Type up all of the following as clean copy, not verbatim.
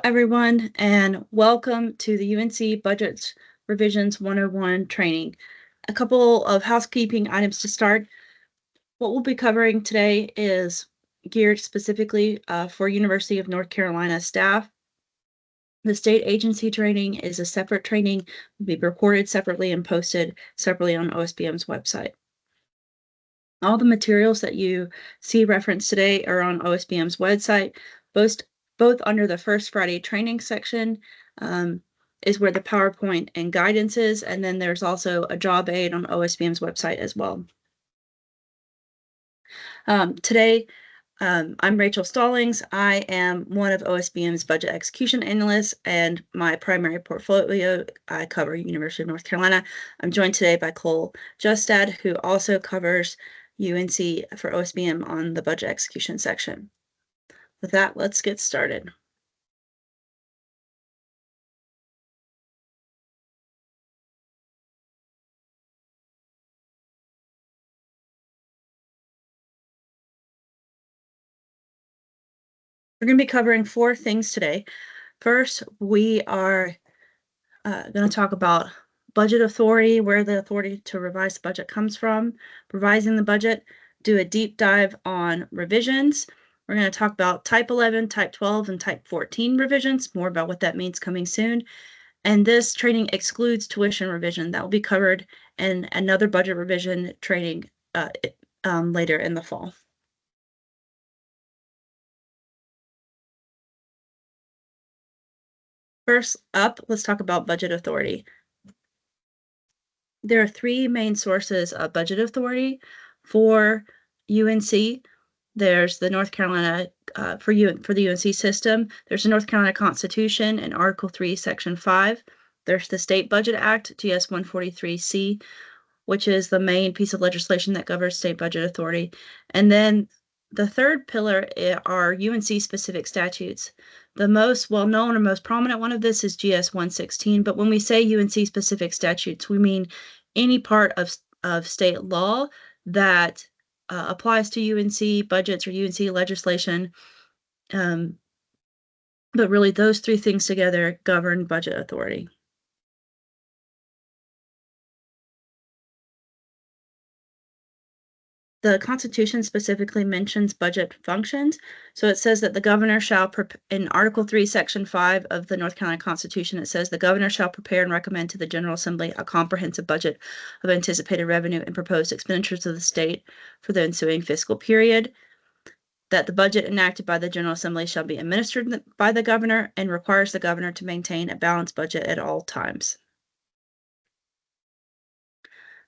everyone, and welcome to the UNC Budget Revisions 101 training. A couple of housekeeping items to start. What we'll be covering today is geared specifically for University of North Carolina staff. The state agency training is a separate training, will be recorded separately and posted separately on OSBM's website. All the materials that you see referenced today are on OSBM's website, both under the First Friday training section is where the PowerPoint and guidance is, and then there's also a job aid on OSBM's website as well. Today, I'm Rachel Stallings. I am one of OSBM's budget execution analysts, and my primary portfolio, I cover University of North Carolina. I'm joined today by Cole Justad, who also covers UNC for OSBM on the budget execution section. With that, let's get started. We're going to be covering 4 things today. First, we are going to talk about budget authority, where the authority to revise the budget comes from, revising the budget, do a deep dive on revisions. We're going to talk about Type 11, Type 12, and Type 14 revisions, more about what that means coming soon. And this training excludes tuition revision. That will be covered in another budget revision training later in the fall. First up, let's talk about budget authority. There are 3 main sources of budget authority for UNC. There's the North Carolina, for the UNC system, there's the North Carolina Constitution in Article 3, Section 5. There's the State Budget Act, GS 143C, which is the main piece of legislation that governs state budget authority. And then the third pillar are UNC-specific statutes. The most well-known or most prominent one of this is GS 116, but when we say UNC-specific statutes, we mean any part of state law that applies to UNC budgets or UNC legislation. But really, those 3 things together govern budget authority. The Constitution specifically mentions budget functions. So it says that the governor shall, in Article 3, Section 5 of the North Carolina Constitution, it says the governor shall prepare and recommend to the General Assembly a comprehensive budget of anticipated revenue and proposed expenditures of the state for the ensuing fiscal period. That the budget enacted by the General Assembly shall be administered by the governor and requires the governor to maintain a balanced budget at all times.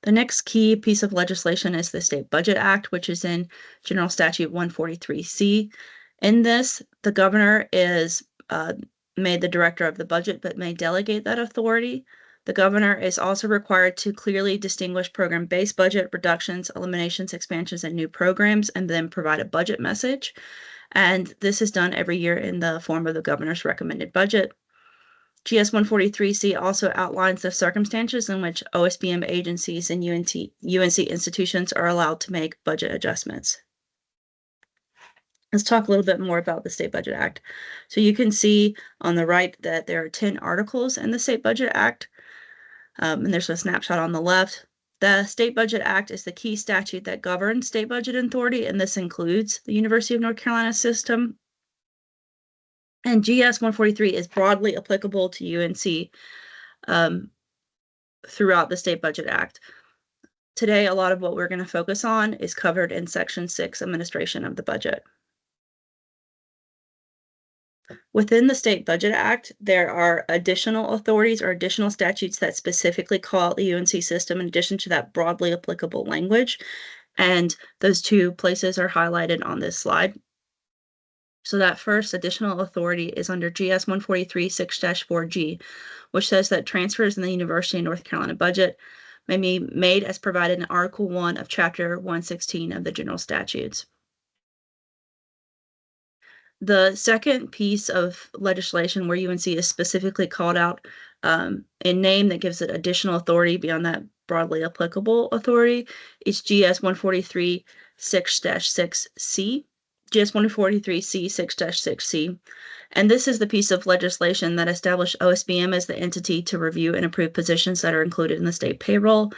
The next key piece of legislation is the State Budget Act, which is in General Statute 143C. In this, the governor is made the director of the budget, but may delegate that authority. The governor is also required to clearly distinguish program-based budget reductions, eliminations, expansions, and new programs, and then provide a budget message. And this is done every year in the form of the governor's recommended budget. GS 143C also outlines the circumstances in which OSBM agencies and UNC institutions are allowed to make budget adjustments. Let's talk a little bit more about the State Budget Act. So you can see on the right that there are 10 articles in the State Budget Act, and there's a snapshot on the left. The State Budget Act is the key statute that governs state budget authority, and this includes the University of North Carolina system. And GS 143 is broadly applicable to UNC throughout the State Budget Act. Today, a lot of what we're going to focus on is covered in Section 6, Administration of the Budget. Within the State Budget Act, there are additional authorities or additional statutes that specifically call out the UNC system in addition to that broadly applicable language. And those 2 places are highlighted on this slide. So that first additional authority is under GS 143 6-4G, which says that transfers in the University of North Carolina budget may be made as provided in Article 1 of Chapter 116 of the General Statutes. The second piece of legislation where UNC is specifically called out in name that gives it additional authority beyond that broadly applicable authority is GS 143 6-6C. GS 143C 6-6C. And this is the piece of legislation that established OSBM as the entity to review and approve positions that are included in the state payroll.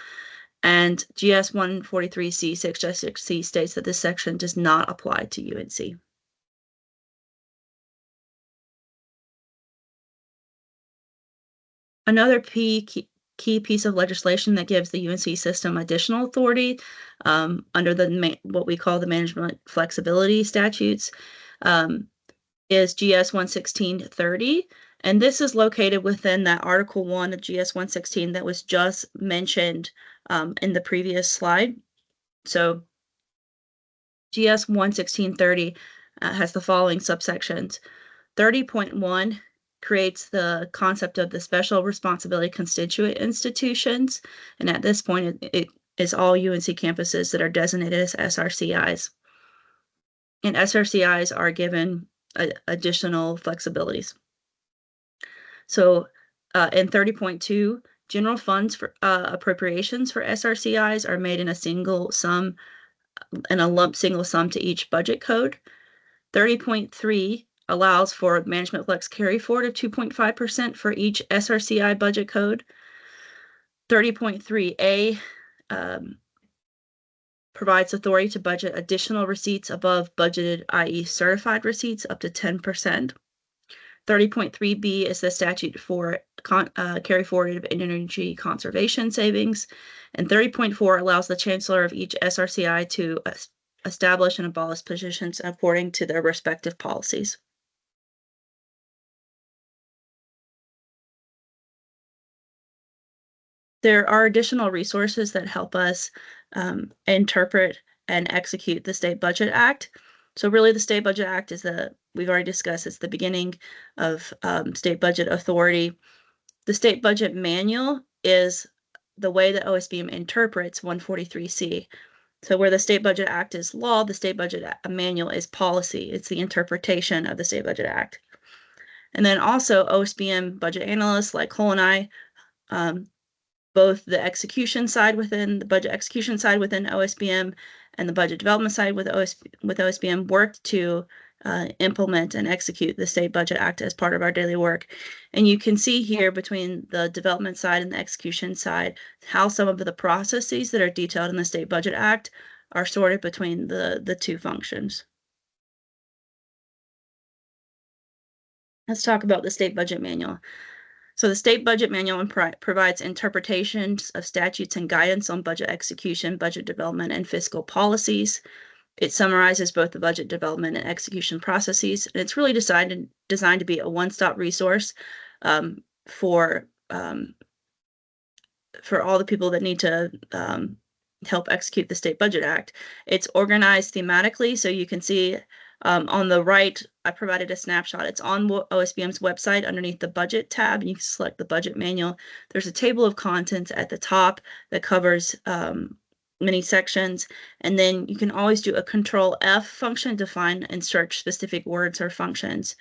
And GS 143C 6-6C states that this section does not apply to UNC. Another key piece of legislation that gives the UNC system additional authority under what we call the management flexibility statutes is GS 11630. And this is located within that Article 1 of GS 116 that was just mentioned in the previous slide. So GS 11630 has the following subsections. 30.1 creates the concept of the special responsibility constituent institutions. And at this point, it is all UNC campuses that are designated as SRCIs. And SRCIs are given additional flexibilities. So in 30.2, general funds for appropriations for SRCIs are made in a single sum, in a lump single sum to each budget code. 30.3 allows for management flex carry forward of 2.5% for each SRCI budget code. 30.3A provides authority to budget additional receipts above budgeted, i.e. certified receipts, up to 10%. 30.3B is the statute for carry forward of energy conservation savings. And 30.4 allows the chancellor of each SRCI to establish and abolish positions according to their respective policies. There are additional resources that help us interpret and execute the State Budget Act. So really the State Budget Act is we've already discussed, it's the beginning of state budget authority. The State Budget Manual is the way that OSBM interprets 143C. So where the State Budget Act is law, the State Budget Manual is policy. It's the interpretation of the State Budget Act. And then also OSBM budget analysts like Cole and I, both the execution side within the budget execution side within OSBM and the budget development side with OSBM worked to implement and execute the State Budget Act as part of our daily work. And you can see here between the development side and the execution side how some of the processes that are detailed in the State Budget Act are sorted between the two functions. Let's talk about the State Budget Manual. So the State Budget Manual provides interpretations of statutes and guidance on budget execution, budget development, and fiscal policies. It summarizes both the budget development and execution processes, and it's really designed to be a one-stop resource for all the people that need to help execute the State Budget Act. It's organized thematically, so you can see on the right, I provided a snapshot. It's on OSBM's website underneath the budget tab, and you can select the budget manual. There's a table of contents at the top that covers many sections, and then you can always do a Control F function to find and search specific words or functions.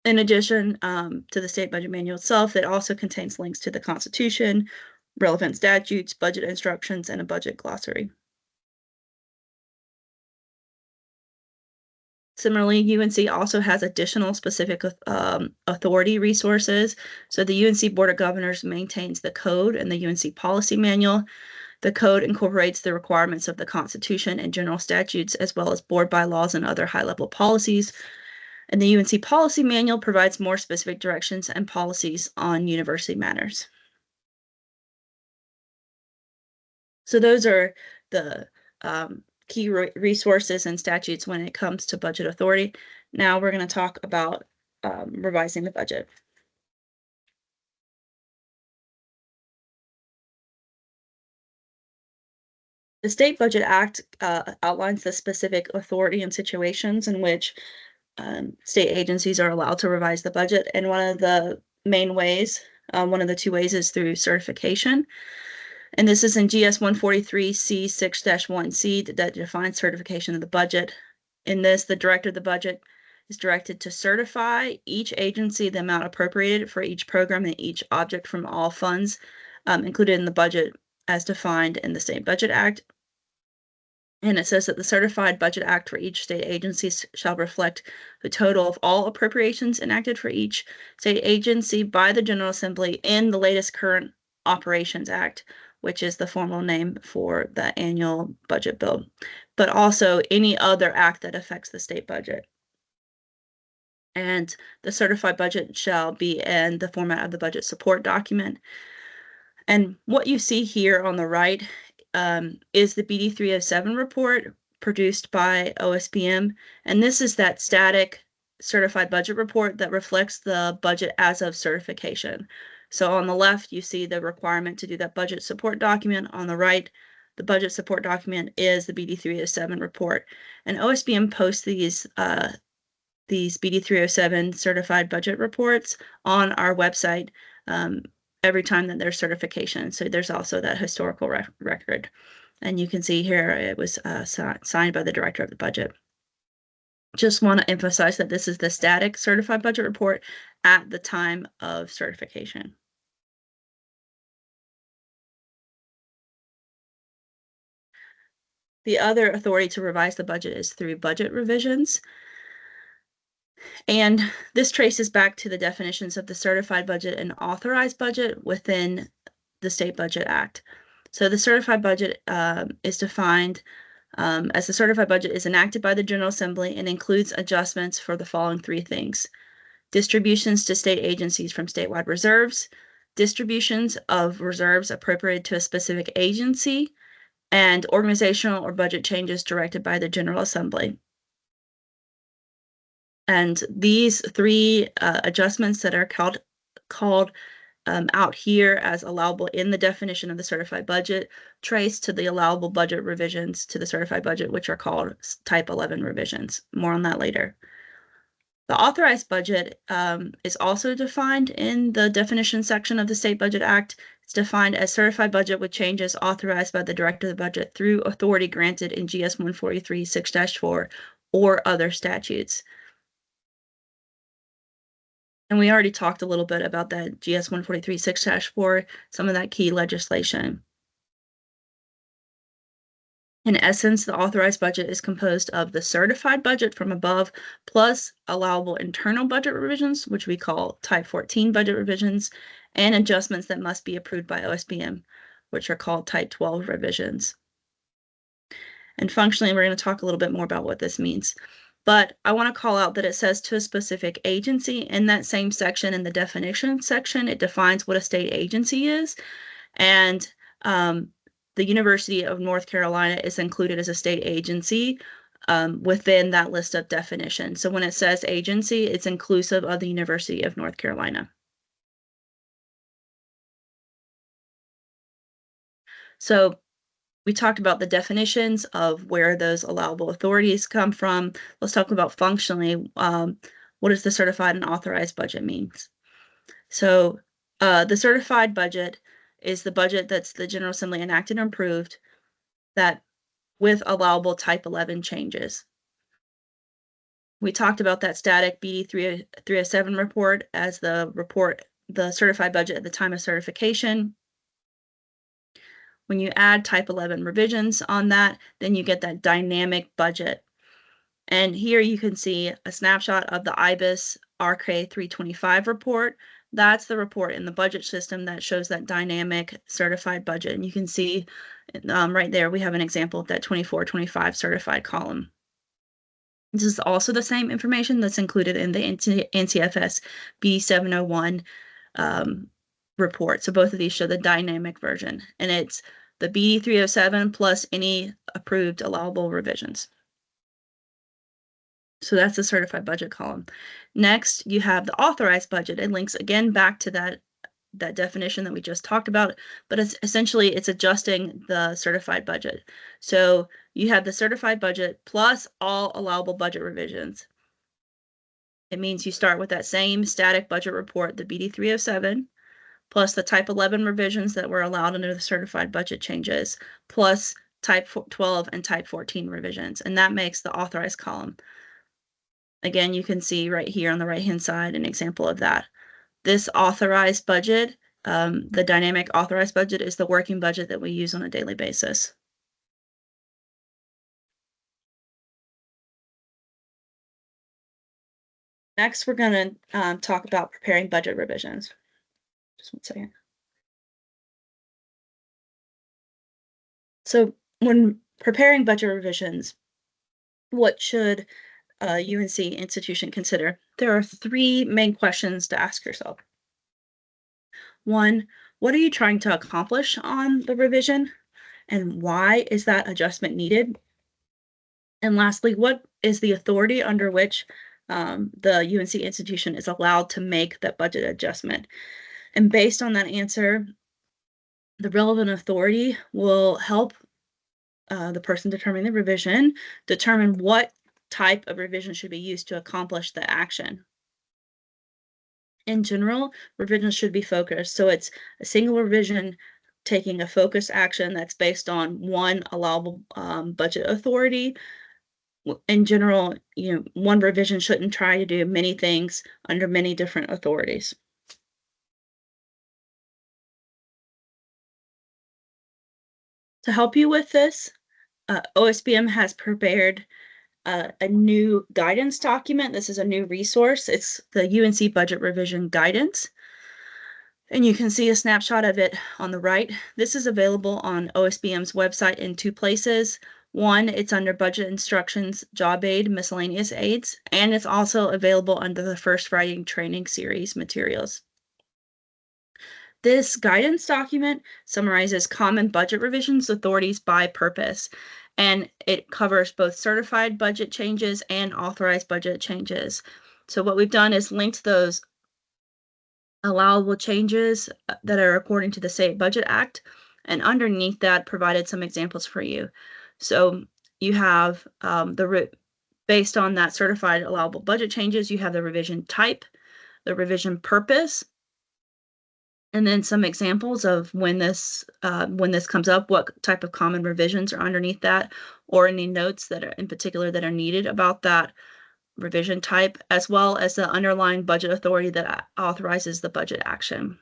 In addition to the State Budget Manual itself, it also contains links to the Constitution, relevant statutes, budget instructions, and a budget glossary. Similarly, UNC also has additional specific authority resources. So the UNC Board of Governors maintains the code and the UNC policy manual. The code incorporates the requirements of the Constitution and general statutes, as well as board bylaws and other high-level policies. And the UNC policy manual provides more specific directions and policies on university matters. So those are the key resources and statutes when it comes to budget authority. Now we're going to talk about revising the budget. The State Budget Act outlines the specific authority and situations in which state agencies are allowed to revise the budget. And one of the main ways, one of the two ways is through certification. And this is in GS 143C 6-1C that defines certification of the budget. In this, the director of the budget is directed to certify each agency the amount appropriated for each program and each object from all funds included in the budget as defined in the State Budget Act. And it says that the certified budget act for each state agency shall reflect the total of all appropriations enacted for each state agency by the General Assembly in the latest current operations act, which is the formal name for the annual budget bill, but also any other act that affects the state budget. And the certified budget shall be in the format of the budget support document. And what you see here on the right is the BD 307 report produced by OSPM. And this is that static certified budget report that reflects the budget as of certification. So on the left, you see the requirement to do that budget support document. On the right, the budget support document is the BD 307 report. And OSPM posts these BD 307 certified budget reports on our website every time that there's certification. So there's also that historical record. And you can see here it was signed by the director of the budget. Just want to emphasize that this is the static certified budget report at the time of certification. The other authority to revise the budget is through budget revisions. And this traces back to the definitions of the certified budget and authorized budget within the State Budget Act. So the certified budget is defined as the certified budget is enacted by the General Assembly and includes adjustments for the following three things: distributions to state agencies from statewide reserves, distributions of reserves appropriated to a specific agency, and organizational or budget changes directed by the General Assembly. And these three adjustments that are called out here as allowable in the definition of the certified budget trace to the allowable budget revisions to the certified budget, which are called Type 11 revisions. More on that later. The authorized budget is also defined in the definition section of the State Budget Act. It's defined as certified budget with changes authorized by the director of the budget through authority granted in GS 143 6-4 or other statutes. And we already talked a little bit about that GS 143 6-4, some of that key legislation. In essence, the authorized budget is composed of the certified budget from above plus allowable internal budget revisions, which we call Type 14 budget revisions, and adjustments that must be approved by OSPM, which are called Type 12 revisions. And functionally, we're going to talk a little bit more about what this means. But I want to call out that it says to a specific agency in that same section. In the definition section, it defines what a state agency is. And the University of North Carolina is included as a state agency within that list of definitions. So when it says agency, it's inclusive of the University of North Carolina. So we talked about the definitions of where those allowable authorities come from. Let's talk about functionally, what does the certified and authorized budget means? So the certified budget is the budget that's the General Assembly enacted and approved that with allowable Type 11 changes. We talked about that static BD 307 report as the certified budget at the time of certification. When you add Type 11 revisions on that, then you get that dynamic budget. And here you can see a snapshot of the IBIS RK 325 report. That's the report in the budget system that shows that dynamic certified budget. And you can see right there, we have an example of that 24-25 certified column. This is also the same information that's included in the NCFS B701 report. So both of these show the dynamic version, and it's the BD 307 plus any approved allowable revisions. So that's the certified budget column. Next, you have the authorized budget. It links again back to that definition that we just talked about, but it's essentially adjusting the certified budget. So you have the certified budget plus all allowable budget revisions. It means you start with that same static budget report, the BD 307, plus the Type 11 revisions that were allowed under the certified budget changes, plus Type 12 and Type 14 revisions, and that makes the authorized column. Again, you can see right here on the right-hand side an example of that. This authorized budget, the dynamic authorized budget, is the working budget that we use on a daily basis. Next, we're going to talk about preparing budget revisions. Just one second. So when preparing budget revisions, what should a UNC institution consider? There are three main questions to ask yourself. One, what are you trying to accomplish on the revision? And why is that adjustment needed? And lastly, what is the authority under which the UNC institution is allowed to make that budget adjustment? And based on that answer, the relevant authority will help the person determining the revision determine what type of revision should be used to accomplish the action. In general, revisions should be focused. So it's a single revision taking a focused action that's based on one allowable budget authority. In general, one revision shouldn't try to do many things under many different authorities. To help you with this, OSBM has prepared a new guidance document. This is a new resource. It's the UNC Budget Revision Guidance. And you can see a snapshot of it on the right. This is available on OSBM's website in two places. One, it's under Budget Instructions, Job Aid, Miscellaneous Aids, and it's also available under the First Writing Training Series materials. This guidance document summarizes common budget revisions authorities by purpose, and it covers both certified budget changes and authorized budget changes. So what we've done is linked those allowable changes that are according to the State Budget Act, and underneath that provided some examples for you. So you have based on that certified allowable budget changes, you have the revision type, the revision purpose, and then some examples of when this comes up, what type of common revisions are underneath that, or any notes that are in particular that are needed about that revision type, as well as the underlying budget authority that authorizes the budget action.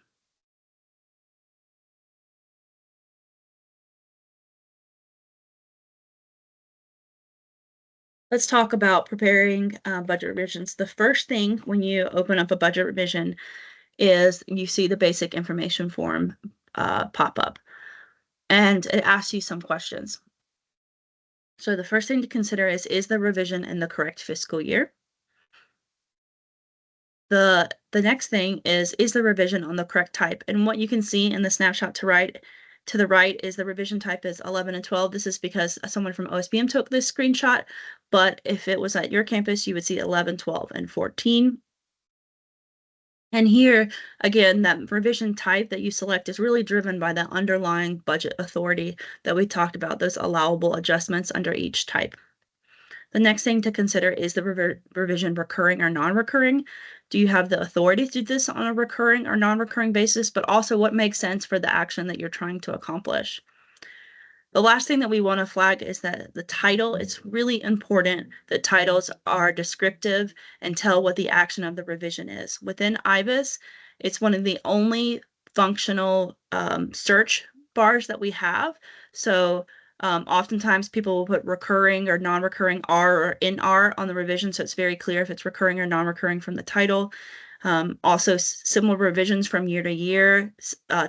Let's talk about preparing budget revisions. The first thing when you open up a budget revision is you see the basic information form pop up, and it asks you some questions. So the first thing to consider is the revision in the correct fiscal year? The next thing is the revision on the correct type? And what you can see in the snapshot to the right is the revision type is 11 and 12. This is because someone from OSBM took this screenshot, but if it was at your campus, you would see 11, 12, and 14. And here, again, that revision type that you select is really driven by the underlying budget authority that we talked about, those allowable adjustments under each type. The next thing to consider is the revision recurring or non-recurring. Do you have the authority to do this on a recurring or non-recurring basis, but also what makes sense for the action that you're trying to accomplish? The last thing that we want to flag is that the title, it's really important that titles are descriptive and tell what the action of the revision is. Within IBIS, it's one of the only functional search bars that we have. So oftentimes people will put recurring or non-recurring R or NR on the revision, so it's very clear if it's recurring or non-recurring from the title. Also, similar revisions from year to year,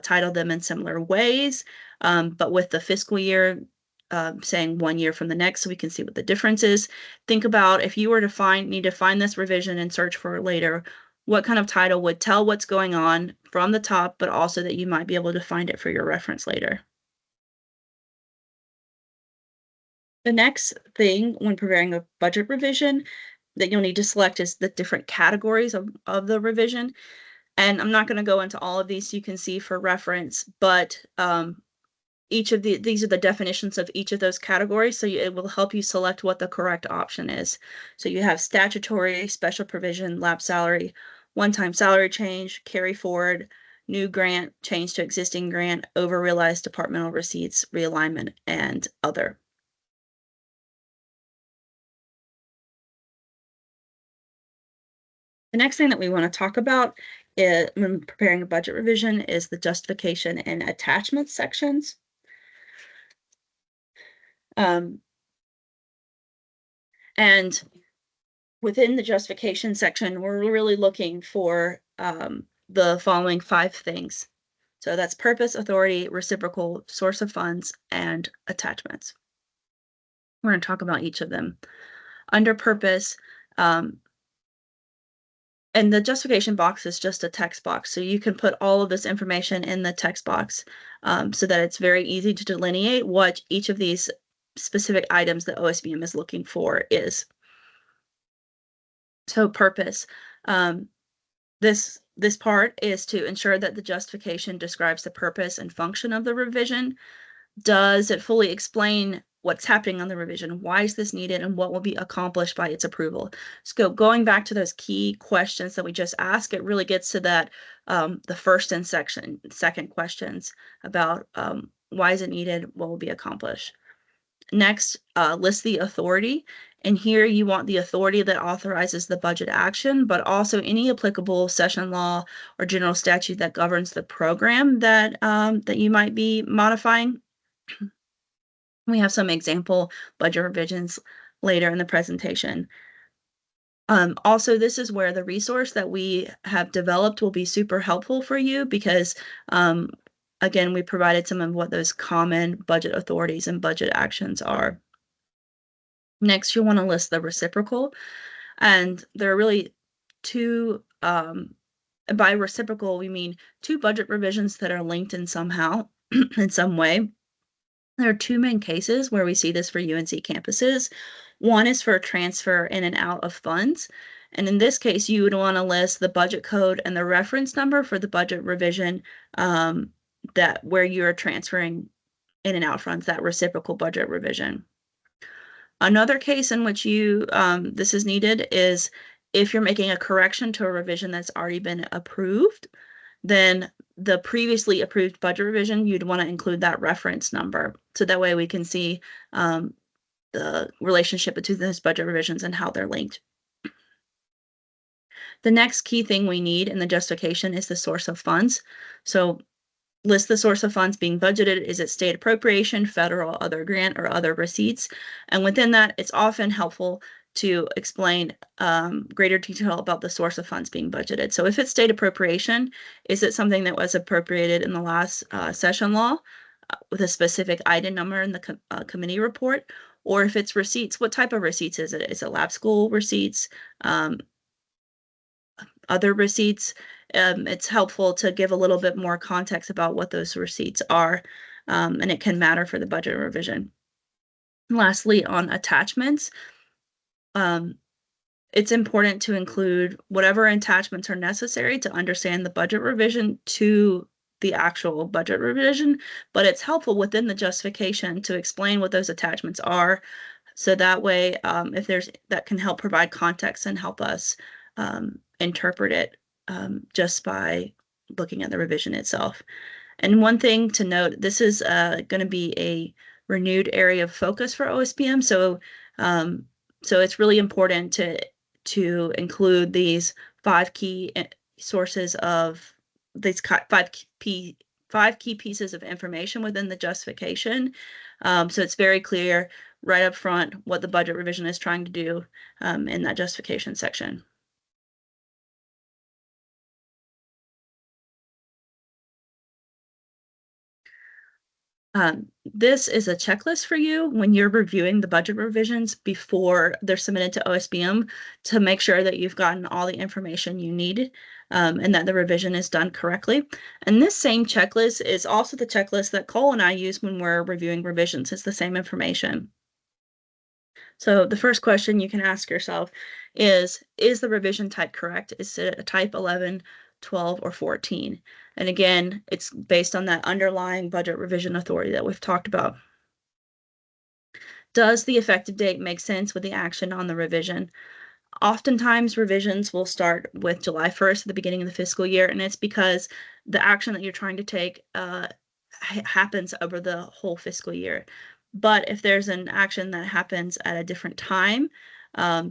title them in similar ways. But with the fiscal year saying 1 year from the next, so we can see what the difference is. Think about if you were to need to find this revision and search for it later, what kind of title would tell what's going on from the top, but also that you might be able to find it for your reference later. The next thing when preparing a budget revision that you'll need to select is the different categories of the revision. And I'm not going to go into all of these, you can see for reference, but these are the definitions of each of those categories, so it will help you select what the correct option is. So you have statutory, special provision, lab salary, one-time salary change, carry forward, new grant, change to existing grant, over-realized departmental receipts, realignment, and other. The next thing that we want to talk about when preparing a budget revision is the justification and attachment sections. And within the justification section, we're really looking for the following 5 things. So that's purpose, authority, reciprocal, source of funds, and attachments. We're going to talk about each of them. Under purpose, and the justification box is just a text box. So you can put all of this information in the text box so that it's very easy to delineate what each of these specific items that OSBM is looking for is. So purpose. This part is to ensure that the justification describes the purpose and function of the revision. Does it fully explain what's happening on the revision? Why is this needed, and what will be accomplished by its approval? So going back to those key questions that we just asked, it really gets to that the first and second questions about why is it needed, what will be accomplished. Next, list the authority. And here you want the authority that authorizes the budget action, but also any applicable session law or general statute that governs the program that that you might be modifying. We have some example budget revisions later in the presentation. Also, this is where the resource that we have developed will be super helpful for you because, again, we provided some of what those common budget authorities and budget actions are. Next, you'll want to list the reciprocal, and there are really two, by reciprocal, we mean 2 budget revisions that are linked in somehow, in some way. There are 2 main cases where we see this for UNC campuses. One is for transfer in and out of funds. And in this case, you would want to list the budget code and the reference number for the budget revision that where you're transferring in and out funds, that reciprocal budget revision. Another case in which you this is needed is if you're making a correction to a revision that's already been approved, then the previously approved budget revision, you'd want to include that reference number. So that way we can see the relationship between those budget revisions and how they're linked. The next key thing we need in the justification is the source of funds. So list the source of funds being budgeted. Is it state appropriation, federal, other grant, or other receipts? And within that, it's often helpful to explain greater detail about the source of funds being budgeted. So if it's state appropriation, is it something that was appropriated in the last session law with a specific item number in the committee report? Or if it's receipts, what type of receipts is it? Is it lab school receipts, other receipts? It's helpful to give a little bit more context about what those receipts are, and it can matter for the budget revision. Lastly, on attachments, it's important to include whatever attachments are necessary to understand the budget revision to the actual budget revision, but it's helpful within the justification to explain what those attachments are. So that way, if there's that can help provide context and help us interpret it just by looking at the revision itself. And one thing to note, this is going to be a renewed area of focus for OSBM. So so it's really important to include these 5 key sources of these 5 key pieces of information within the justification. So it's very clear right up front what the budget revision is trying to do in that justification section. This is a checklist for you when you're reviewing the budget revisions before they're submitted to OSBM to make sure that you've gotten all the information you need and that the revision is done correctly. And this same checklist is also the checklist that Cole and I use when we're reviewing revisions. It's the same information. So the first question you can ask yourself is the revision type correct? Is it a type 11, 12, or 14? And again, it's based on that underlying budget revision authority that we've talked about. Does the effective date make sense with the action on the revision? Oftentimes, revisions will start with July 1st at the beginning of the fiscal year, and it's because the action that you're trying to take happens over the whole fiscal year. But if there's an action that happens at a different time,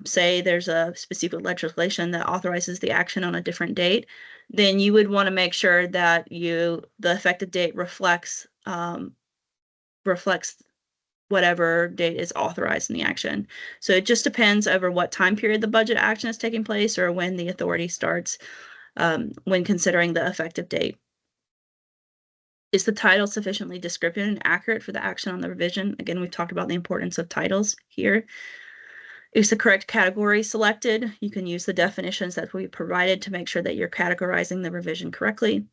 say there's a specific legislation that authorizes the action on a different date, then you would want to make sure that the effective date reflects whatever date is authorized in the action. So it just depends over what time period the budget action is taking place or when the authority starts when considering the effective date. Is the title sufficiently descriptive and accurate for the action on the revision? Again, we've talked about the importance of titles here. Is the correct category selected? You can use the definitions that we provided to make sure that you're categorizing the revision correctly.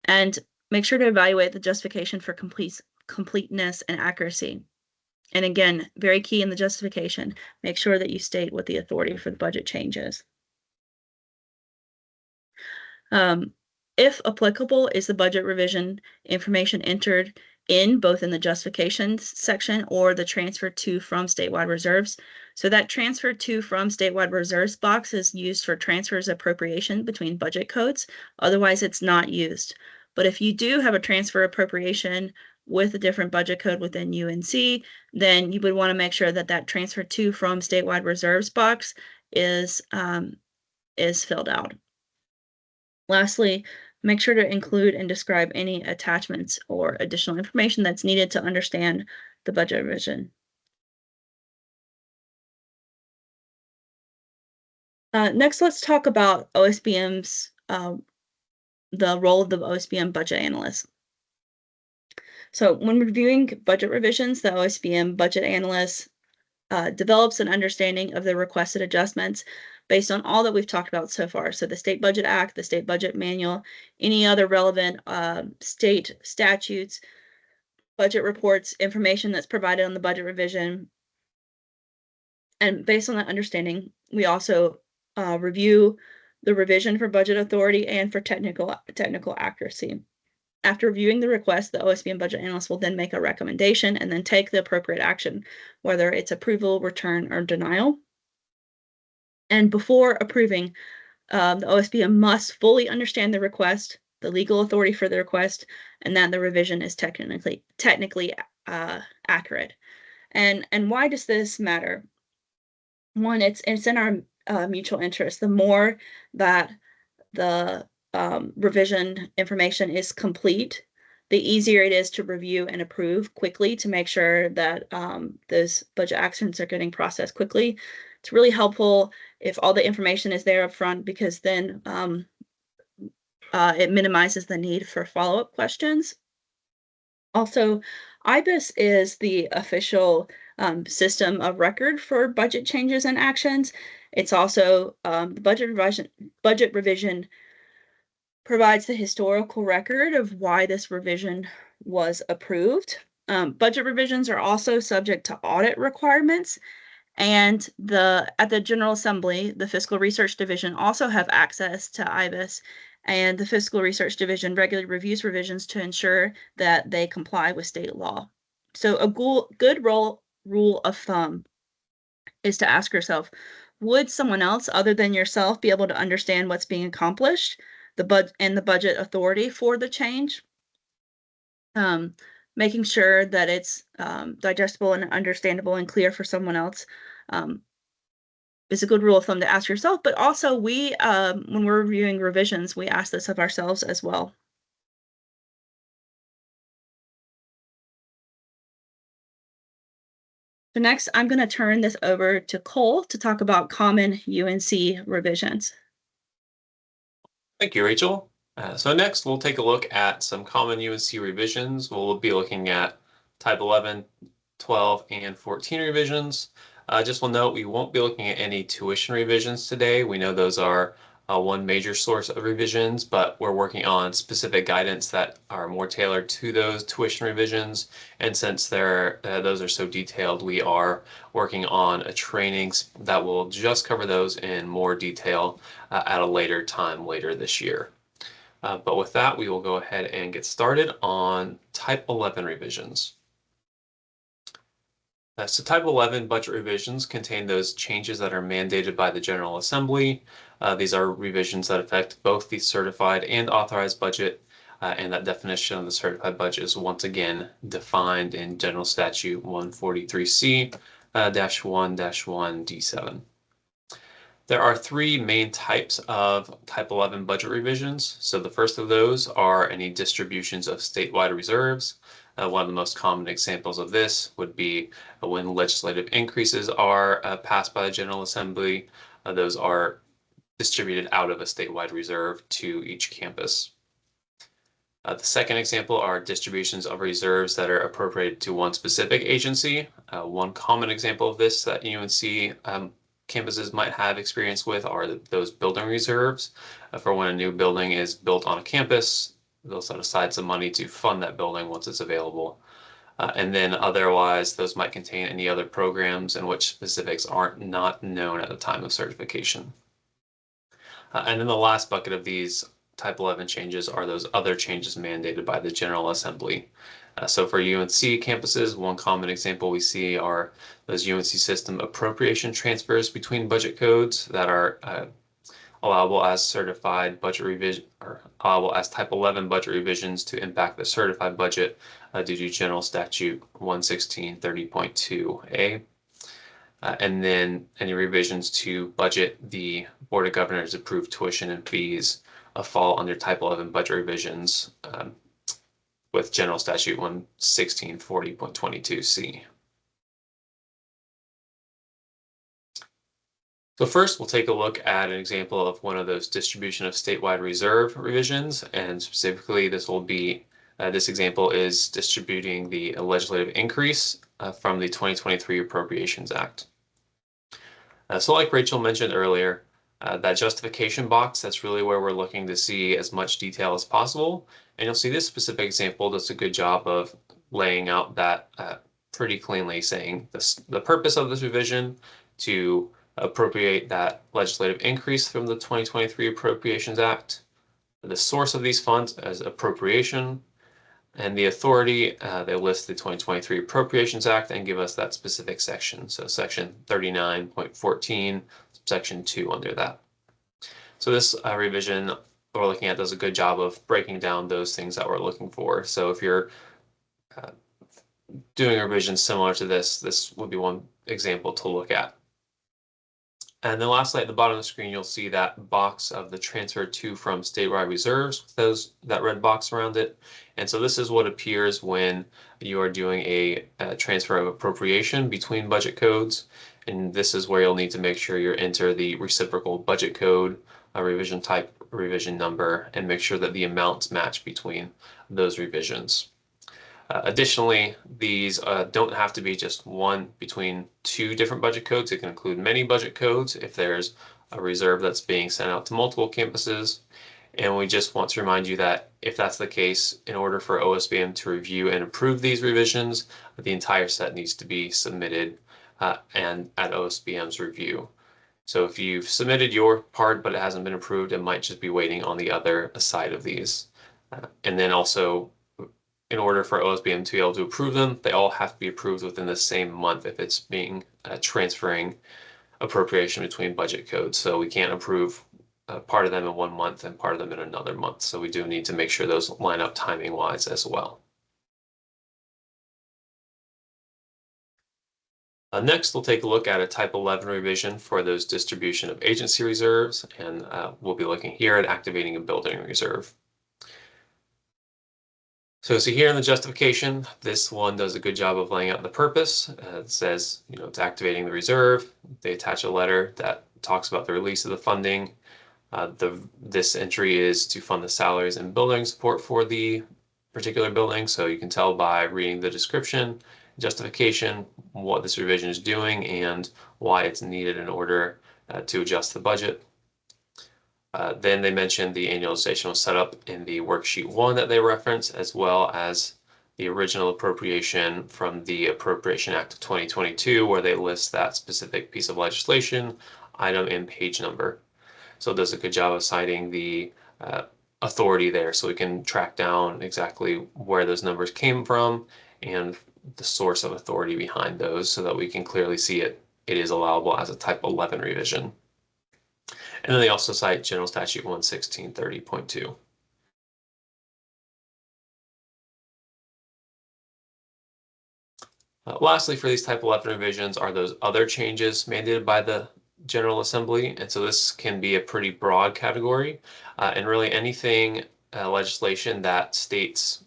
And make sure to evaluate the justification for completeness and accuracy. And again, very key in the justification, make sure that you state what the authority for the budget change is. If applicable, is the budget revision information entered in both in the justifications section or the transfer to from statewide reserves? So that transfer to from statewide reserves box is used for transfers appropriation between budget codes. Otherwise, it's not used. But if you do have a transfer appropriation with a different budget code within UNC, then you would want to make sure that that transfer to from statewide reserves box is filled out. Lastly, make sure to include and describe any attachments or additional information that's needed to understand the budget revision. Next, let's talk about OSBM's, the role of the OSBM budget analyst. So when reviewing budget revisions, the OSBM budget analyst develops an understanding of the requested adjustments based on all that we've talked about so far. So the State Budget Act, the State Budget Manual, any other relevant state statutes, budget reports, information that's provided on the budget revision. And based on that understanding, we also review the revision for budget authority and for technical accuracy. After reviewing the request, the OSBM budget analyst will then make a recommendation and then take the appropriate action, whether it's approval, return, or denial. And before approving, the OSBM must fully understand the request, the legal authority for the request, and that the revision is technically accurate. And why does this matter? One, it's in our mutual interest. The more that the revision information is complete, the easier it is to review and approve quickly to make sure that those budget actions are getting processed quickly. It's really helpful if all the information is there up front, because then it minimizes the need for follow-up questions. Also, IBIS is the official system of record for budget changes and actions. It's also the budget revision provides the historical record of why this revision was approved. Budget revisions are also subject to audit requirements, and at the General Assembly, the Fiscal Research Division also have access to IBIS, and the Fiscal Research Division regularly reviews revisions to ensure that they comply with state law. So a good rule of thumb is to ask yourself, would someone else other than yourself be able to understand what's being accomplished, the budget authority for the change? Making sure that it's digestible and understandable and clear for someone else is a good rule of thumb to ask yourself. But also, we, when we're reviewing revisions, we ask this of ourselves as well. So next, I'm going to turn this over to Cole to talk about common UNC revisions. Thank you, Rachel. So next, we'll take a look at some common UNC revisions. We'll be looking at Type 11, 12, and 14 revisions. Just will note we won't be looking at any tuition revisions today. We know those are one major source of revisions, but we're working on specific guidance that are more tailored to those tuition revisions. And since those are so detailed, we are working on a training that will just cover those in more detail at a later time later this year. But with that, we will go ahead and get started on Type 11 revisions. So Type 11 budget revisions contain those changes that are mandated by the General Assembly. These are revisions that affect both the certified and authorized budget, and that definition of the certified budget is once again defined in General Statute 143C-1-1D7. There are three main types of Type 11 budget revisions. So the first of those are any distributions of statewide reserves. One of the most common examples of this would be when legislative increases are passed by the General Assembly. Those are distributed out of a statewide reserve to each campus. The second example are distributions of reserves that are appropriated to one specific agency. One common example of this that UNC campuses might have experience with are those building reserves. For when a new building is built on a campus, they'll set aside some money to fund that building once it's available. And then otherwise, those might contain any other programs in which specifics aren't not known at the time of certification. And then the last bucket of these Type 11 changes are those other changes mandated by the General Assembly. So for UNC campuses, one common example we see are those UNC system appropriation transfers between budget codes that are allowable as certified budget revision or allowable as Type 11 budget revisions to impact the certified budget due to General Statute 116.30.2a. And then any revisions to budget the Board of Governors approved tuition and fees fall under Type 11 budget revisions with General Statute 11640.22c. So first, we'll take a look at an example of one of those distribution of statewide reserve revisions, and specifically this will be, this example is distributing the legislative increase from the 2023 Appropriations Act. So like Rachel mentioned earlier, that justification box, that's really where we're looking to see as much detail as possible. And you'll see this specific example does a good job of laying out that pretty cleanly, saying the purpose of this revision to appropriate that legislative increase from the 2023 Appropriations Act, the source of these funds as appropriation, and the authority, they list the 2023 Appropriations Act and give us that specific section. So section 39.14, section 2 under that. So this revision we're looking at does a good job of breaking down those things that we're looking for. So if you're doing a revision similar to this, this would be one example to look at. And then lastly, at the bottom of the screen, you'll see that box of the transfer to from statewide reserves, that red box around it. And so this is what appears when you are doing a transfer of appropriation between budget codes. And this is where you'll need to make sure you enter the reciprocal budget code, revision type, revision number, and make sure that the amounts match between those revisions. Additionally, these don't have to be just one between two different budget codes. It can include many budget codes if there's a reserve that's being sent out to multiple campuses. And we just want to remind you that if that's the case, in order for OSBM to review and approve these revisions, the entire set needs to be submitted and at OSBM's review. So if you've submitted your part but it hasn't been approved, it might just be waiting on the other side of these. And then also, in order for OSBM to be able to approve them, they all have to be approved within the same month if it's being transferring appropriation between budget codes. So we can't approve part of them in 1 month and part of them in another month. So we do need to make sure those line up timing wise as well. Next, we'll take a look at a Type 11 revision for those distribution of agency reserves, and we'll be looking here at activating a building reserve. So here in the justification, this one does a good job of laying out the purpose. It says, it's activating the reserve. They attach a letter that talks about the release of the funding. This entry is to fund the salaries and building support for the particular building. So you can tell by reading the description, justification, what this revision is doing and why it's needed in order to adjust the budget. Then they mentioned the annualization was set up in the worksheet 1 that they reference, as well as the original appropriation from the Appropriation Act of 2022, where they list that specific piece of legislation, item, and page number. So it does a good job of citing the authority there, so we can track down exactly where those numbers came from and the source of authority behind those, so that we can clearly see it is allowable as a Type 11 revision. And then they also cite General Statute 116.30.2. Lastly, for these Type 11 revisions are those other changes mandated by the General Assembly. And so this can be a pretty broad category, and really anything legislation that states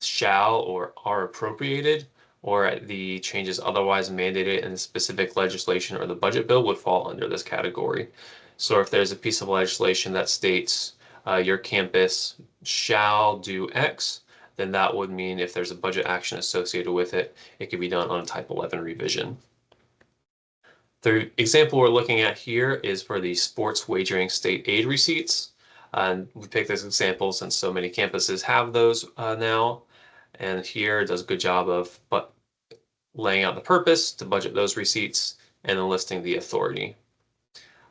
shall or are appropriated, or the changes otherwise mandated in the specific legislation or the budget bill would fall under this category. So if there's a piece of legislation that states your campus shall do X, then that would mean if there's a budget action associated with it, it could be done on a Type 11 revision. The example we're looking at here is for the sports wagering state aid receipts. And we picked this example since so many campuses have those now. And here it does a good job of laying out the purpose to budget those receipts and then listing the authority.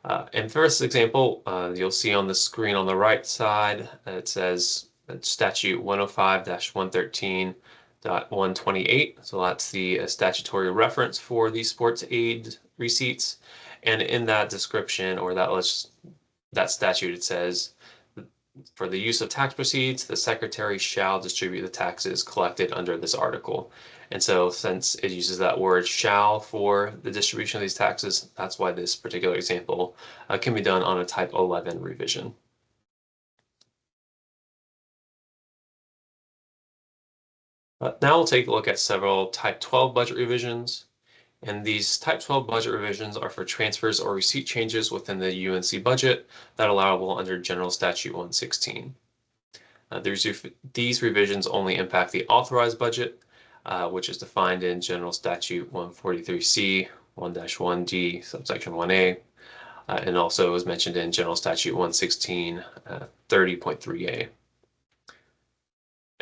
And for this example, you'll see on the screen on the right side, it says statute 105-113.128. So that's the statutory reference for the sports aid receipts. And in that description or that statute, it says for the use of tax proceeds, the secretary shall distribute the taxes collected under this article. And so since it uses that word shall for the distribution of these taxes, that's why this particular example can be done on a Type 11 revision. Now we'll take a look at several Type 12 budget revisions. And these Type 12 budget revisions are for transfers or receipt changes within the UNC budget that are allowable under General Statute 116. These revisions only impact the authorized budget, which is defined in General Statute 143C 1-1D subsection 1A, and also is mentioned in General Statute 116 30.3A.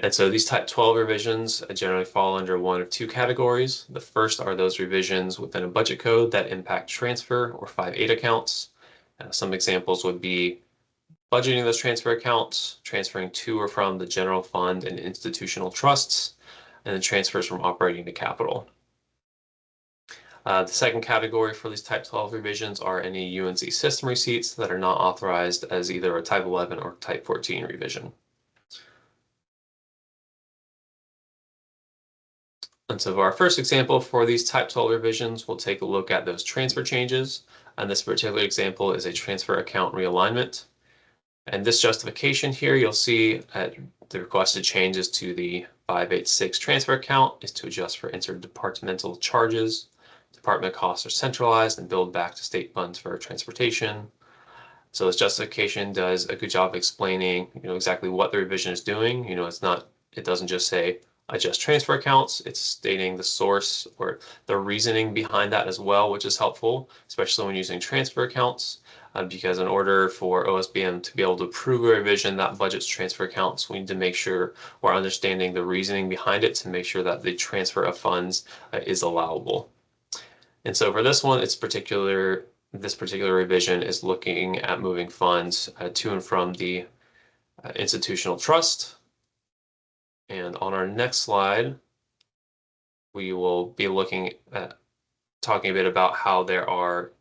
And so these Type 12 revisions generally fall under one of two categories. The first are those revisions within a budget code that impact transfer or 5/8 accounts. Some examples would be budgeting those transfer accounts, transferring to or from the general fund and institutional trusts, and then transfers from operating to capital. The second category for these Type 12 revisions are any UNC system receipts that are not authorized as either a Type 11 or Type 14 revision. And so for our first example for these Type 12 revisions, we'll take a look at those transfer changes. And this particular example is a transfer account realignment. And this justification here, you'll see the requested changes to the 586 transfer account is to adjust for interdepartmental charges. Department costs are centralized and billed back to state funds for transportation. So this justification does a good job explaining, exactly what the revision is doing. It doesn't just say adjust transfer accounts. It's stating the source or the reasoning behind that as well, which is helpful, especially when using transfer accounts, because in order for OSBM to be able to approve a revision that budgets transfer accounts, we need to make sure we're understanding the reasoning behind it to make sure that the transfer of funds is allowable. And so for this one, this particular revision is looking at moving funds to and from the institutional trust. And on our next slide, we will be looking at talking a bit about how there are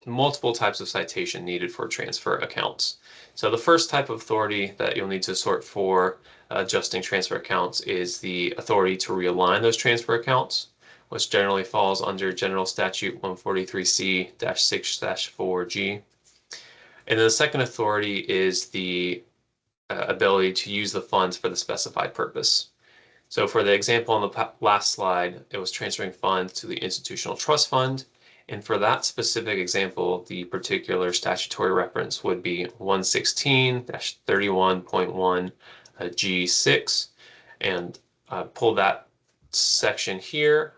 multiple types of citation needed for transfer accounts. So the first type of authority that you'll need to sort for adjusting transfer accounts is the authority to realign those transfer accounts, which generally falls under General Statute 143C-6-4G. And then the second authority is the ability to use the funds for the specified purpose. So for the example on the last slide, it was transferring funds to the institutional trust fund. And for that specific example, the particular statutory reference would be 116-31.1 G6. And pull that section here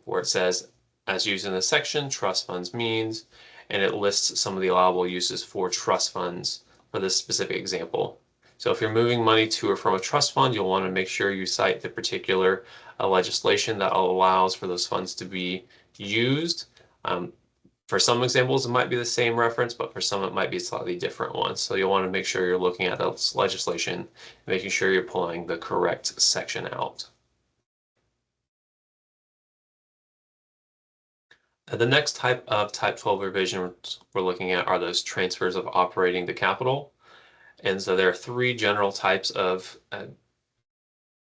where it says, as used in the section, trust funds means, and it lists some of the allowable uses for trust funds for this specific example. So if you're moving money to or from a trust fund, you'll want to make sure you cite the particular legislation that allows for those funds to be used. For some examples, it might be the same reference, but for some, it might be a slightly different one. So you'll want to make sure you're looking at the legislation, making sure you're pulling the correct section out. The next type of Type 12 revision we're looking at are those transfers of operating to capital. And so there are three general types of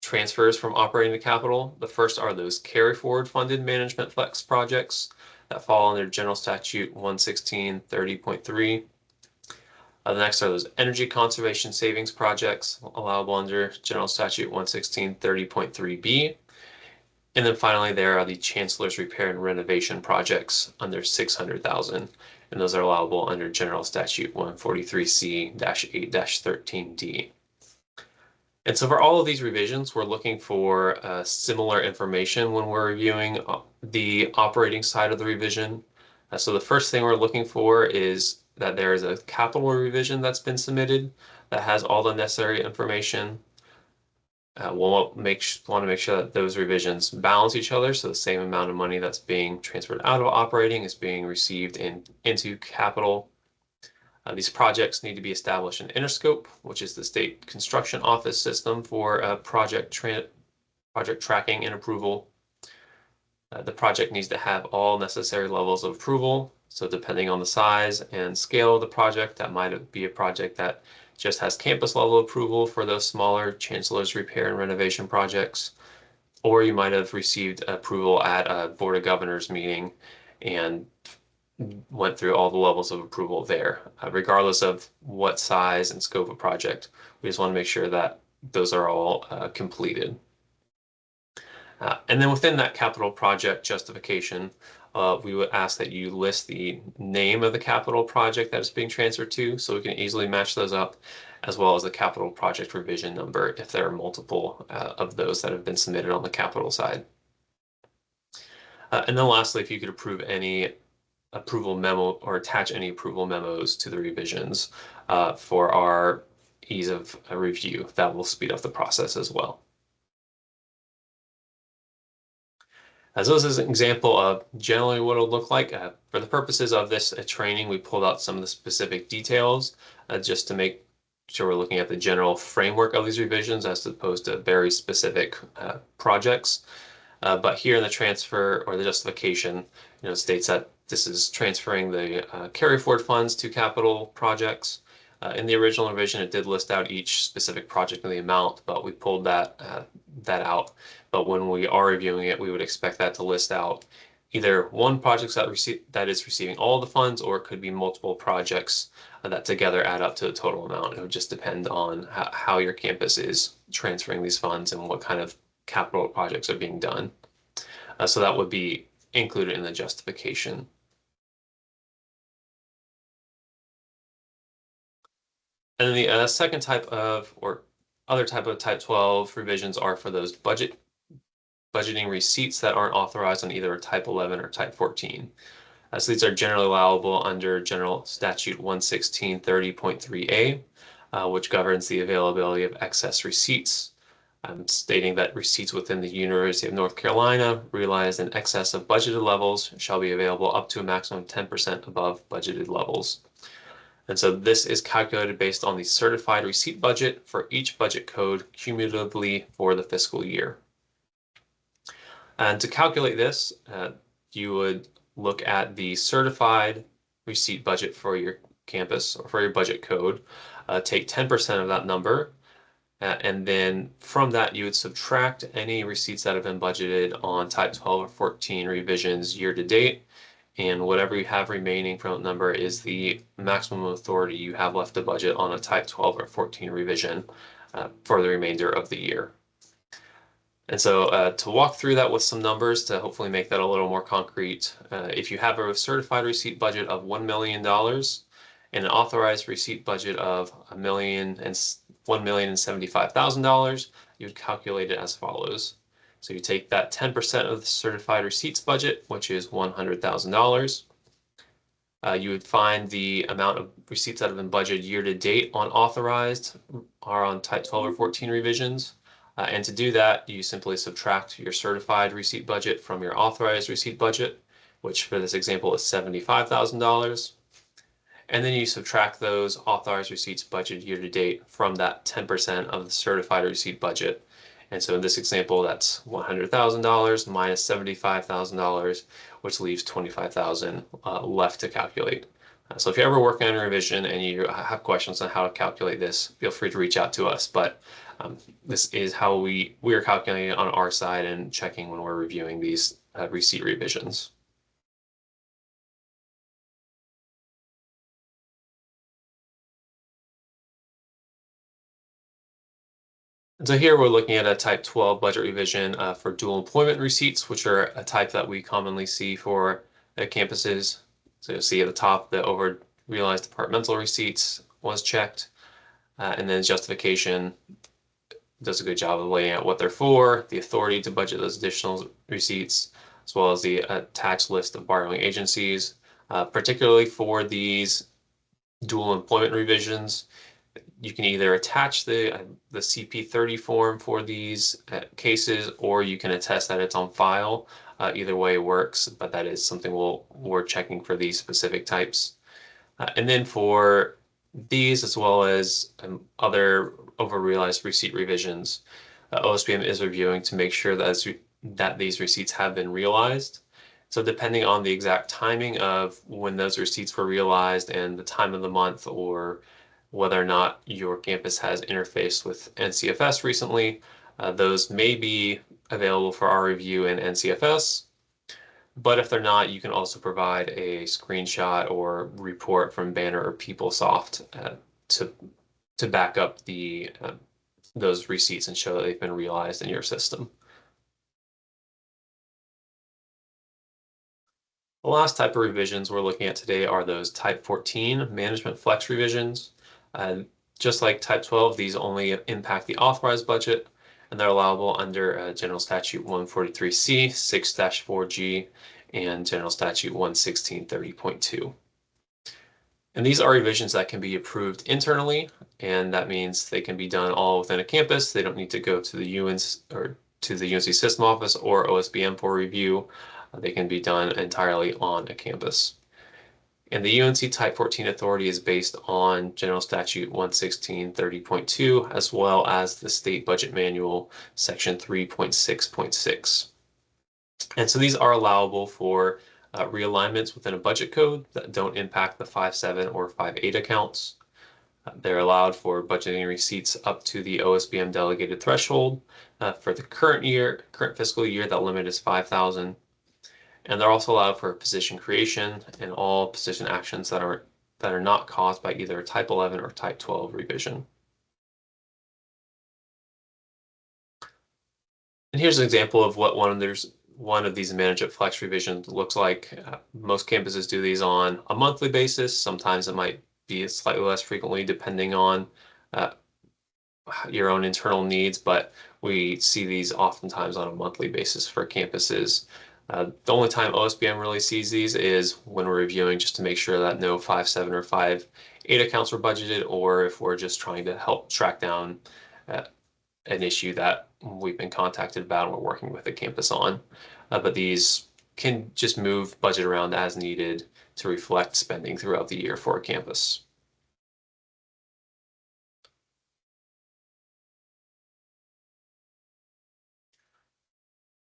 transfers from operating to capital. The first are those carry forward funded management flex projects that fall under General Statute 116 30.3. The next are those energy conservation savings projects allowable under General Statute 11630.3B. And then finally, there are the Chancellor's repair and renovation projects under 600,000, and those are allowable under General Statute 143C-8-13D. And so for all of these revisions, we're looking for similar information when we're reviewing the operating side of the revision. So the first thing we're looking for is that there is a capital revision that's been submitted that has all the necessary information. We'll want to make sure that those revisions balance each other, so the same amount of money that's being transferred out of operating is being received into capital. These projects need to be established in Interscope, which is the state construction office system for project tracking and approval. The project needs to have all necessary levels of approval. So depending on the size and scale of the project, that might be a project that just has campus level approval for those smaller Chancellor's repair and renovation projects. Or you might have received approval at a Board of Governors meeting and went through all the levels of approval there. Regardless of what size and scope of project, we just want to make sure that those are all completed. And then within that capital project justification, we would ask that you list the name of the capital project that it's being transferred to, so we can easily match those up, as well as the capital project revision number if there are multiple of those that have been submitted on the capital side. And then lastly, if you could approve any approval memo or attach any approval memos to the revisions for our ease of review, that will speed up the process as well. As this is an example of generally what it'll look like. For the purposes of this training, we pulled out some of the specific details just to make sure we're looking at the general framework of these revisions as opposed to very specific projects. But here in the transfer or the justification, states that this is transferring the carry forward funds to capital projects. In the original revision, it did list out each specific project and the amount, but we pulled that out. But when we are reviewing it, we would expect that to list out either one project that is receiving all the funds, or it could be multiple projects that together add up to the total amount. It would just depend on how your campus is transferring these funds and what kind of capital projects are being done. So that would be included in the justification. And then the second type of, or other type of type 12 revisions are for those budgeting receipts that aren't authorized on either type 11 or type 14. So these are generally allowable under General Statute 11630.3A, which governs the availability of excess receipts, stating that receipts within the University of North Carolina realized in excess of budgeted levels shall be available up to a maximum of 10% above budgeted levels. And so this is calculated based on the certified receipt budget for each budget code cumulatively for the fiscal year. And to calculate this, you would look at the certified receipt budget for your campus or for your budget code, take 10% of that number, and then from that you would subtract any receipts that have been budgeted on type 12 or 14 revisions year to date, and whatever you have remaining from that number is the maximum authority you have left to budget on a type 12 or 14 revision for the remainder of the year. And so to walk through that with some numbers to hopefully make that a little more concrete, if you have a certified receipt budget of $1 million and an authorized receipt budget of $1,075,000, you would calculate it as follows. So you take that 10% of the certified receipts budget, which is $100,000. You would find the amount of receipts that have been budgeted year to date on authorized or on type 12 or 14 revisions. And to do that, you simply subtract your certified receipt budget from your authorized receipt budget, which for this example is $75,000. And then you subtract those authorized receipts budgeted year to date from that 10% of the certified receipt budget. And so in this example, that's $100,000 minus $75,000, which leaves $25,000 left to calculate. So if you're ever working on a revision and you have questions on how to calculate this, feel free to reach out to us. But this is how we are calculating it on our side and checking when we're reviewing these receipt revisions. And so here we're looking at a type 12 budget revision for dual employment receipts, which are a type that we commonly see for campuses. So you'll see at the top the over realized departmental receipts was checked, and then justification does a good job of laying out what they're for, the authority to budget those additional receipts, as well as the attached list of borrowing agencies, particularly for these dual employment revisions. You can either attach the CP30 form for these cases, or you can attest that it's on file. Either way works, but that is something we're checking for these specific types. And then for these, as well as other over-realized receipt revisions, OSBM is reviewing to make sure that these receipts have been realized. So depending on the exact timing of when those receipts were realized and the time of the month, or whether or not your campus has interfaced with NCFS recently, those may be available for our review in NCFS. But if they're not, you can also provide a screenshot or report from Banner or PeopleSoft to back up those receipts and show that they've been realized in your system. The last type of revisions we're looking at today are those Type 14 Management Flex revisions. Just like Type 12, these only impact the authorized budget, and they're allowable under General Statute 143C, 6-4G, and General Statute 11630.2. And these are revisions that can be approved internally, and that means they can be done all within a campus. They don't need to go to the UNC or to the UNC system office or OSBM for review. They can be done entirely on a campus. And the UNC Type 14 authority is based on General Statute 11630.2, as well as the State Budget Manual, Section 3.6.6. And so these are allowable for realignments within a budget code that don't impact the 5.7 or 5.8 accounts. They're allowed for budgeting receipts up to the OSBM delegated threshold. For the current fiscal year, that limit is 5,000. And they're also allowed for position creation and all position actions that are not caused by either a Type 11 or Type 12 revision. And here's an example of what one of these Management Flex revisions looks like. Most campuses do these on a monthly basis. Sometimes it might be slightly less frequently depending on your own internal needs, but we see these oftentimes on a monthly basis for campuses. The only time OSBM really sees these is when we're reviewing just to make sure that no 5.7 or 5.8 accounts were budgeted, or if we're just trying to help track down an issue that we've been contacted about and we're working with the campus on. But these can just move budget around as needed to reflect spending throughout the year for a campus.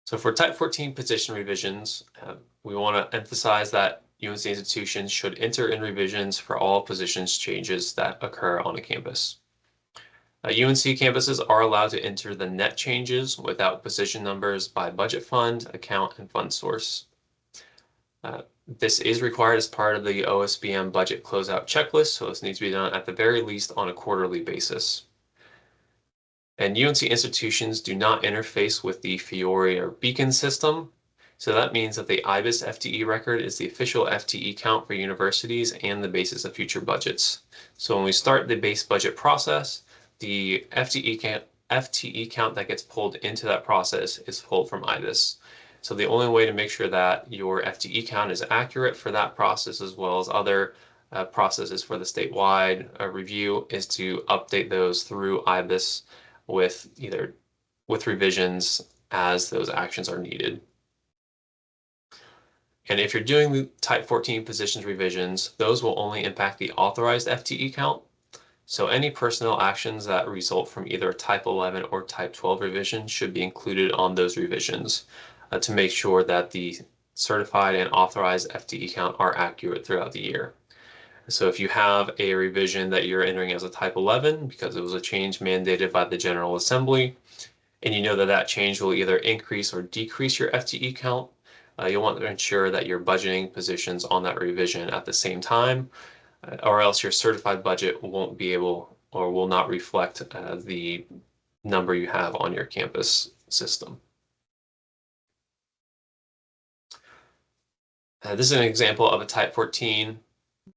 So for Type 14 position revisions, we want to emphasize that UNC institutions should enter in revisions for all positions changes that occur on a campus. UNC campuses are allowed to enter the net changes without position numbers by budget fund, account, and fund source. This is required as part of the OSBM budget closeout checklist, so this needs to be done at the very least on a quarterly basis. And UNC institutions do not interface with the Fiori or Beacon system. So that means that the IBIS FTE record is the official FTE count for universities and the basis of future budgets. So when we start the base budget process, the FTE count that gets pulled into that process is pulled from IBIS. So the only way to make sure that your FTE count is accurate for that process, as well as other processes for the statewide review, is to update those through IBIS with revisions as those actions are needed. And if you're doing the Type 14 positions revisions, those will only impact the authorized FTE count. So any personnel actions that result from either a Type 11 or Type 12 revision should be included on those revisions to make sure that the certified and authorized FTE count are accurate throughout the year. So if you have a revision that you're entering as a Type 11 because it was a change mandated by the General Assembly, and you know that that change will either increase or decrease your FTE count, you'll want to ensure that you're budgeting positions on that revision at the same time, or else your certified budget won't be able or will not reflect the number you have on your campus system. This is an example of a Type 14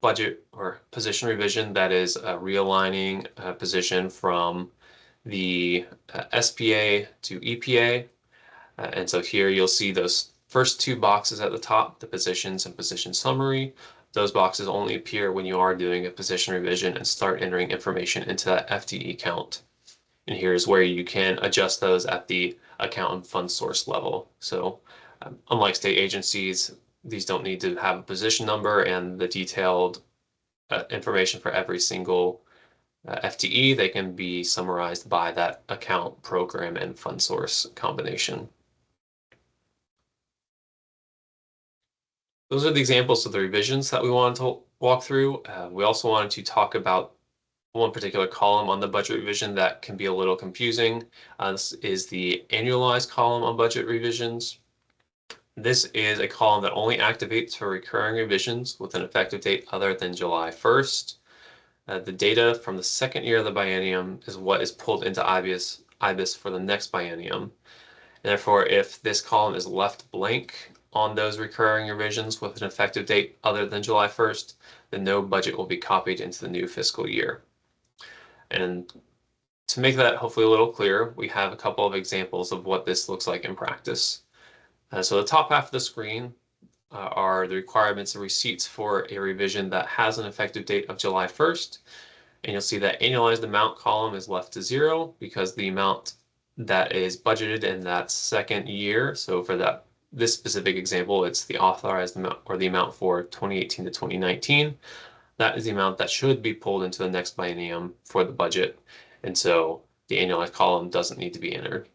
budget or position revision that is realigning a position from the SPA to EPA. And so here you'll see those first two boxes at the top, the positions and position summary. Those boxes only appear when you are doing a position revision and start entering information into that FTE count. And here's where you can adjust those at the account and fund source level. So unlike state agencies, these don't need to have a position number and the detailed information for every single FTE. They can be summarized by that account, program, and fund source combination. Those are the examples of the revisions that we wanted to walk through. We also wanted to talk about one particular column on the budget revision that can be a little confusing. This is the annualized column on budget revisions. This is a column that only activates for recurring revisions with an effective date other than July 1st. The data from the second year of the biennium is what is pulled into IBIS for the next biennium. Therefore, if this column is left blank on those recurring revisions with an effective date other than July 1st, then no budget will be copied into the new fiscal year. And to make that hopefully a little clearer, we have a couple of examples of what this looks like in practice. So the top half of the screen are the requirements and receipts for a revision that has an effective date of July 1st. And you'll see that annualized amount column is left to 0 because the amount that is budgeted in that second year. So for this specific example, it's the authorized amount or the amount for 2018 to 2019. That is the amount that should be pulled into the next biennium for the budget. And so the annualized column doesn't need to be entered.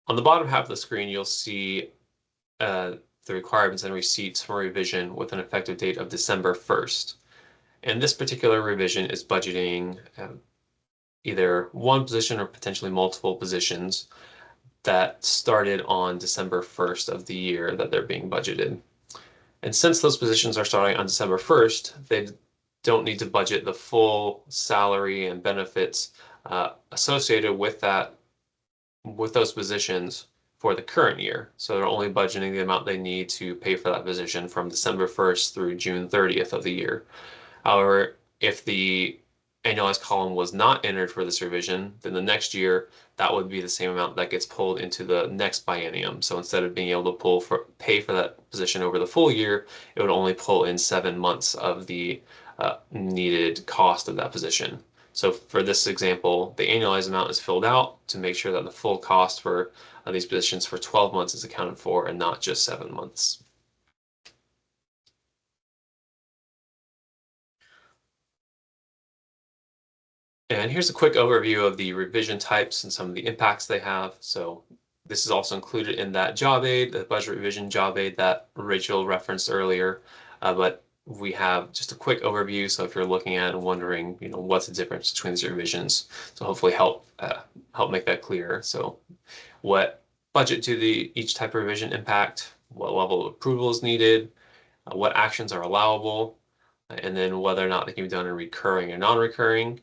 On the bottom half of the screen, you'll see the requirements and receipts for revision with an effective date of December 1st. And this particular revision is budgeting either one position or potentially multiple positions that started on December 1st of the year that they're being budgeted. And since those positions are starting on December 1st, they don't need to budget the full salary and benefits associated with those positions for the current year. So they're only budgeting the amount they need to pay for that position from December 1st through June 30th of the year. However, if the annualized column was not entered for this revision, then the next year that would be the same amount that gets pulled into the next biennium. So instead of being able to pay for that position over the full year, it would only pull in 7 months of the needed cost of that position. So for this example, the annualized amount is filled out to make sure that the full cost for these positions for 12 months is accounted for and not just 7 months. And here's a quick overview of the revision types and some of the impacts they have. So this is also included in that job aid, the budget revision job aid that Rachel referenced earlier. But we have just a quick overview. So if you're looking at and wondering, what's the difference between these revisions, so hopefully help make that clear. So what budget do each type of revision impact? What level of approval is needed? What actions are allowable? And then whether or not they can be done in recurring or non-recurring.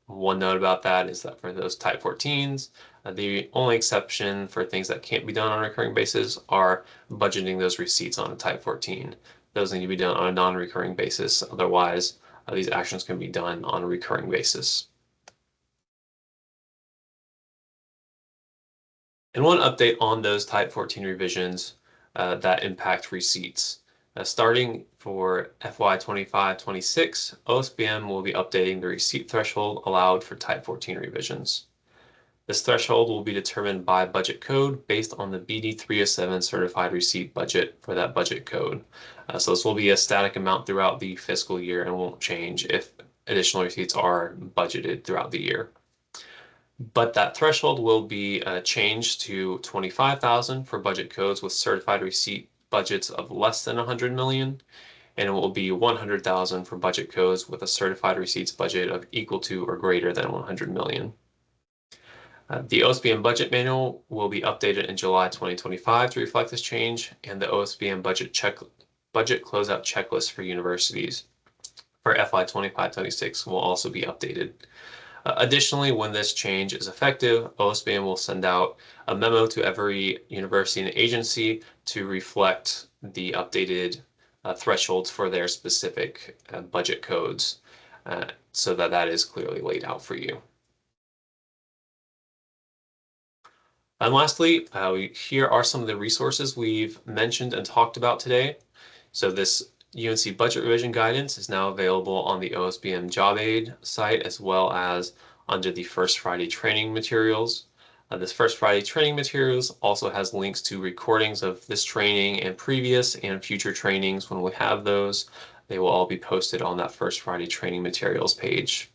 One note about that is that for those Type 14s, the only exception for things that can't be done on a recurring basis are budgeting those receipts on a Type 14. Those need to be done on a non-recurring basis. Otherwise, these actions can be done on a recurring basis. And one update on those Type 14 revisions that impact receipts. Starting for FY 25-26, OSBM will be updating the receipt threshold allowed for Type 14 revisions. This threshold will be determined by budget code based on the BD 307 certified receipt budget for that budget code. So this will be a static amount throughout the fiscal year and won't change if additional receipts are budgeted throughout the year. But that threshold will be changed to 25,000 for budget codes with certified receipt budgets of less than 100 million, and it will be 100,000 for budget codes with a certified receipts budget of equal to or greater than 100 million. The OSBM budget manual will be updated in July 2025 to reflect this change, and the OSBM budget closeout checklist for universities for FY 25-26 will also be updated. Additionally, when this change is effective, OSBAM will send out a memo to every university and agency to reflect the updated thresholds for their specific budget codes, so that that is clearly laid out for you. And lastly, here are some of the resources we've mentioned and talked about today. So this UNC budget revision guidance is now available on the OSBM Job Aid site, as well as under the First Friday training materials. This First Friday training materials also has links to recordings of this training and previous and future trainings when we have those. They will all be posted on that First Friday training materials page.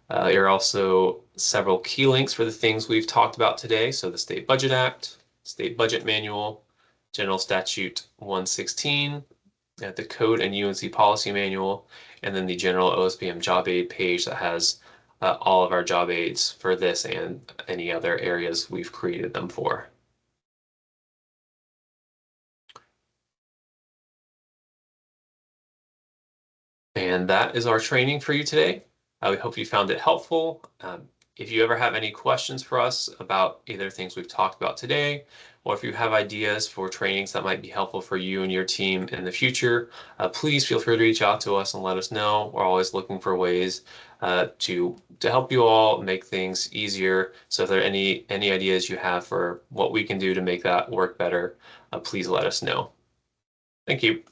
There are also several key links for the things we've talked about today. So the State Budget Act, State Budget Manual, General Statute 116, the Code and UNC Policy Manual, and then the general OSBM Job Aid page that has all of our job aids for this and any other areas we've created them for. And that is our training for you today. We hope you found it helpful. If you ever have any questions for us about either things we've talked about today, or if you have ideas for trainings that might be helpful for you and your team in the future, please feel free to reach out to us and let us know. We're always looking for ways to help you all make things easier. So if there are any ideas you have for what we can do to make that work better, please let us know. Thank you.